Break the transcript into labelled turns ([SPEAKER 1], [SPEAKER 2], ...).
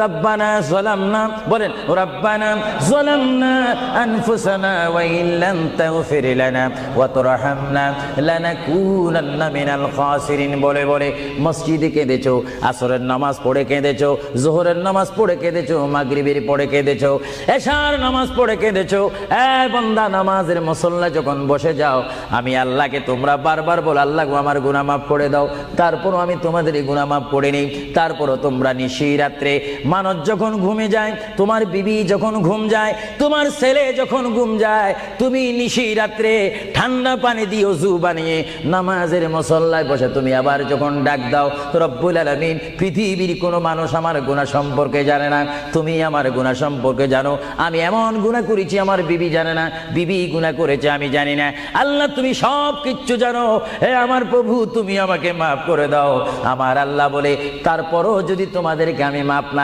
[SPEAKER 1] রব্বানা যালামনা, বলেন রব্বানা যালামনা আনফুসানা ওয়া ইল্লাম তাগফির লানা ওয়া তারহামনা লানাকুনান্না মিনাল খাসিরিন বলে বলে মসজিদে কেঁদেছো, আসরের নামাজ পড়ে কেঁদেছো, যোহরের নামাজ পড়ে কেঁদেছো, মাগরিবের পড়ে কেঁদেছো, এশার নামাজ পড়ে কেঁদেছো। এ বান্দা, নামাজের মুসল্লা যখন বসে যাও, আমি আল্লাহকে তোমরা বারবার বলো, আল্লাহ গো আমার গুনাহ মাফ করে দাও। তারপরও আমি তোমাদের গুনাহ মাফ করে নিই। তারপরও তোমরা নিশি রাত্রে, মানুষ যখন ঘুমে যায়, তোমার বিবি যখন ঘুম যায়, তোমার ছেলে যখন ঘুম যায়, তুমি নিশি রাত্রে ঠান্ডা পানি দিয়ে ওযু বানিয়ে নামাজের মুসল্লায় বসে তুমি আবার যখন ডাক দাও, রব্বুল আলামিন, পৃথিবীর কোনো মানুষ আমার গুনাহ সম্পর্কে জানে না, তুমি আমার গুনাহ সম্পর্কে জানো। আমি এমন গুনাহ করেছি আমার বিবি জানে না, বিবি গুনাহ করেছে আমি জানি না। আল্লাহ তুমি সব কিচ্ছু জানো, হে আমার প্রভু তুমি আমাকে মাফ করে দাও। আমার আল্লাহ বলে, তারপরও যদি তোমাদেরকে আমি মাফ না